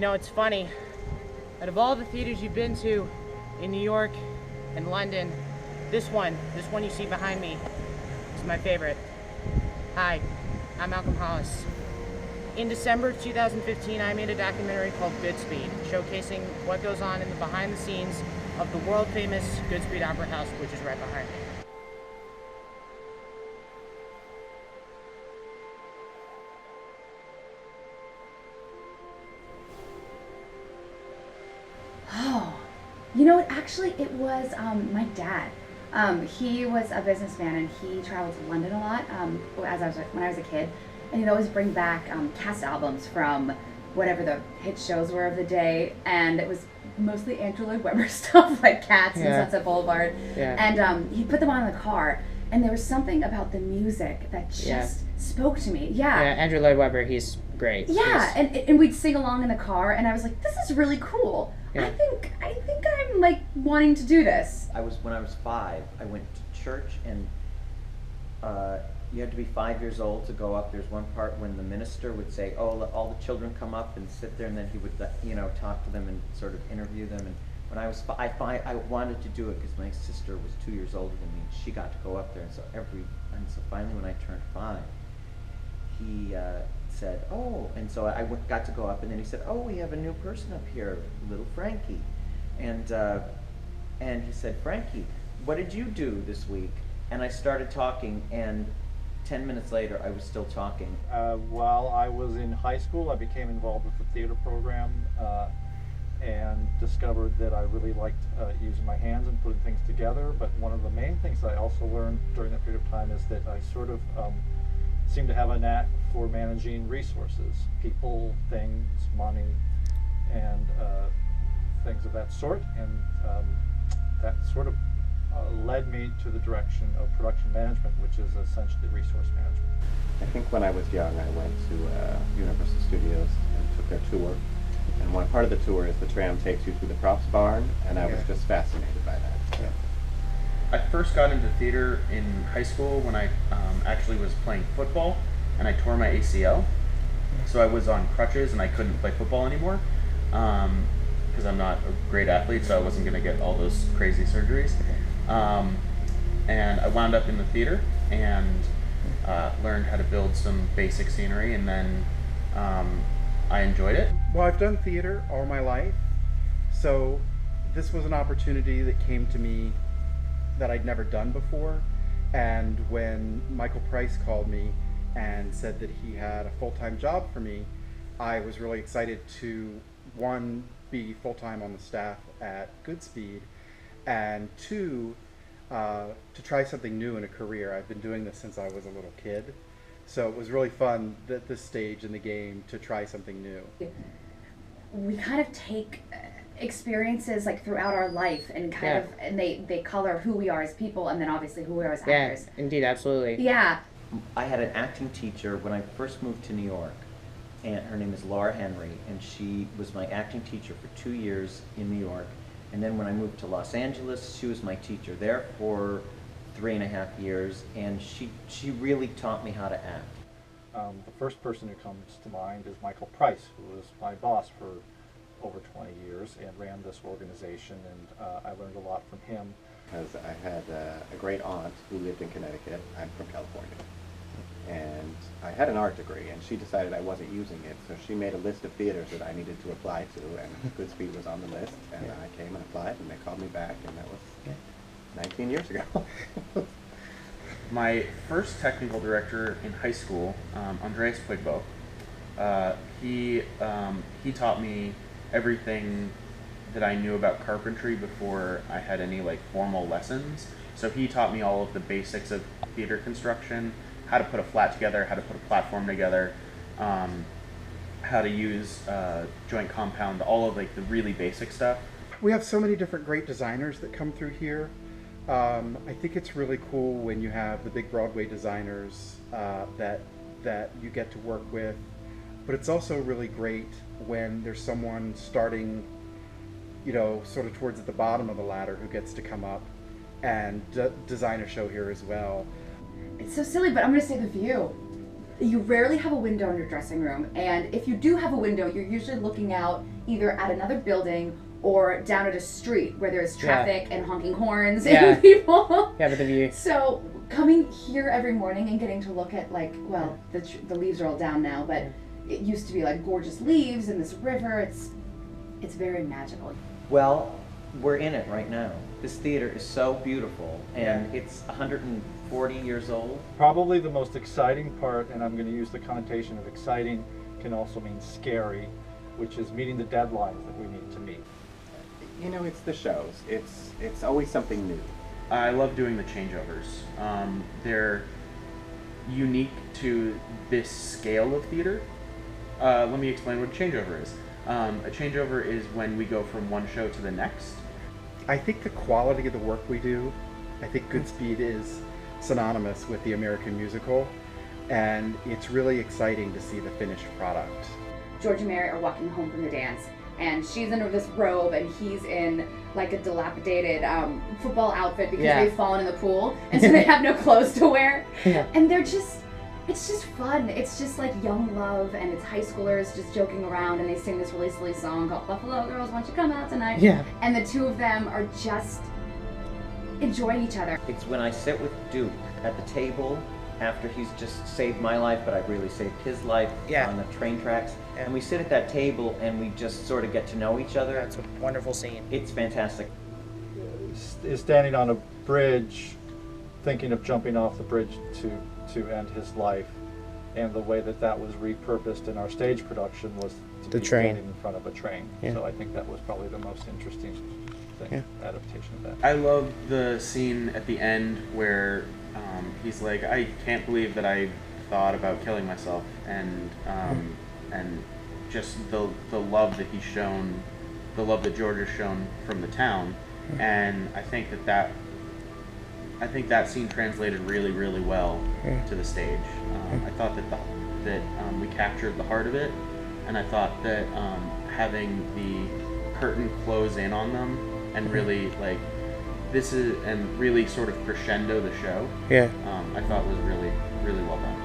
know, it's funny. Out of all the theaters you've been to in New York and London, this one you see behind me is my favorite. Hi, I'm Malcolm Hollis. In December of 2015, I made a documentary called Goodspeed, showcasing what goes on in the behind the scenes of the world famous Goodspeed Opera House, which is right behind me. Oh, you know what? Actually, it was my dad. He was a businessman and he traveled to London a lot when I was a kid. And he'd always bring back cast albums from whatever the hit shows were of the day. And it was mostly Andrew Lloyd Webber stuff like Cats and Sunset Boulevard. Yeah. And he'd put them on in the car. And there was something about the music that just spoke to me. Yeah, Andrew Lloyd Webber, he's great. Yeah, and we'd sing along in the car, and I was like, this is really cool. Yeah. I think I'm like wanting to do this. When I was 5, I went to church, and you had to be 5 years old to go up. There's one part when the minister would say, "Oh, let all the children come up and sit there," and then he would, talk to them and sort of interview them. And when I was I wanted to do it because my sister was 2 years older than me. And she got to go up there, and so finally when I turned 5, he said, "Oh," and so got to go up, and then he said, "Oh, we have a new person up here, little Frankie," and he said, "Frankie, what did you do this week?" And I started talking, and 10 minutes later, I was still talking. While I was in high school, I became involved with the theater program and discovered that I really liked using my hands and putting things together. But one of the main things I also learned during that period of time is that I sort of seem to have a knack for managing resources, people, things, money, and things of that sort. And that sort of led me to the direction of production management, which is essentially resource management. I think when I was young, I went to Universal Studios and took their tour. And one part of the tour is the tram takes you to the props barn, and I was just fascinated by that. Yeah. I first got into theater in high school when I actually was playing football, and I tore my ACL. So I was on crutches, and I couldn't play football anymore because I'm not a great athlete, so I wasn't going to get all those crazy surgeries. And I wound up in the theater and learned how to build some basic scenery, and then I enjoyed it. Well, I've done theater all my life, so this was an opportunity that came to me that I'd never done before. And when Michael Price called me and said that he had a full-time job for me, I was really excited to, one, be full-time on the staff at Goodspeed, and two, to try something new in a career. I've been doing this since I was a little kid, so it was really fun at this stage in the game to try something new. We kind of take experiences like throughout our life and and they color who we are as people, and then obviously who we are as actors. Yeah, indeed, absolutely. Yeah. I had an acting teacher when I first moved to New York, and her name is Laura Henry, and she was my acting teacher for 2 years in New York. And then when I moved to Los Angeles, she was my teacher there for 3.5 years, and she really taught me how to act. The first person who comes to mind is Michael Price, who was my boss for over 20 years and ran this organization, and I learned a lot from him. Because I had a great aunt who lived in Connecticut. I'm from California. And I had an art degree, and she decided I wasn't using it, so she made a list of theaters that I needed to apply to, and Goodspeed was on the list, and I came and applied, and they called me back, and that was 19 years ago. My first technical director in high school, Andreas Pigbo, he taught me everything that I knew about carpentry before I had any formal lessons. So he taught me all of the basics of theater construction, how to put a flat together, how to put a platform together, how to use joint compound, all of the really basic stuff. We have so many different great designers that come through here. I think it's really cool when you have the big Broadway designers that you get to work with, but it's also really great when there's someone starting, sort of towards the bottom of the ladder who gets to come up and design a show here as well. It's so silly, but I'm going to say the view. You rarely have a window in your dressing room, and if you do have a window, you're usually looking out either at another building or down at a street where there's traffic and honking horns Yeah. and people. Yeah, but the view. So coming here every morning and getting to look at, like, well, the leaves are all down now, but it used to be like gorgeous leaves and this river. It's very magical. Well, we're in it right now. This theater is so beautiful, and it's 140 years old. Probably the most exciting part, and I'm going to use the connotation of exciting, can also mean scary, which is meeting the deadlines that we need to meet. You know, it's the shows. It's always something new. I love doing the changeovers. They're unique to this scale of theater. Let me explain what a changeover is. A changeover is when we go from one show to the next. I think the quality of the work we do, I think Goodspeed is synonymous with the American musical, and it's really exciting to see the finished product. George and Mary are walking home from the dance, and she's in this robe and he's in like a dilapidated football outfit because they've fallen in the pool, and so they have no clothes to wear. And it's just fun. It's just like young love, and it's high schoolers just joking around, and they sing this really silly song called Buffalo Girls, Won't You Come Out Tonight? Yeah. And the two of them are just enjoying each other. It's when I sit with Duke at the table after he's just saved my life, but I've really saved his life on the train tracks. And we sit at that table and we just sort of get to know each other. That's a wonderful scene. It's fantastic. Is standing on a bridge, thinking of jumping off the bridge to end his life, and the way that was repurposed in our stage production was to The be train. standing in front of a train. Yeah. So I think that was probably the most interesting thing, adaptation of that. I love the scene at the end where he's like, I can't believe that I thought about killing myself, and just the love that he's shown, the love that George has shown from the town, and I think that scene translated really, really well to the stage. I thought that we captured the heart of it, and I thought that having the curtain close in on them and really really sort of crescendo the show, I thought was really, really well done.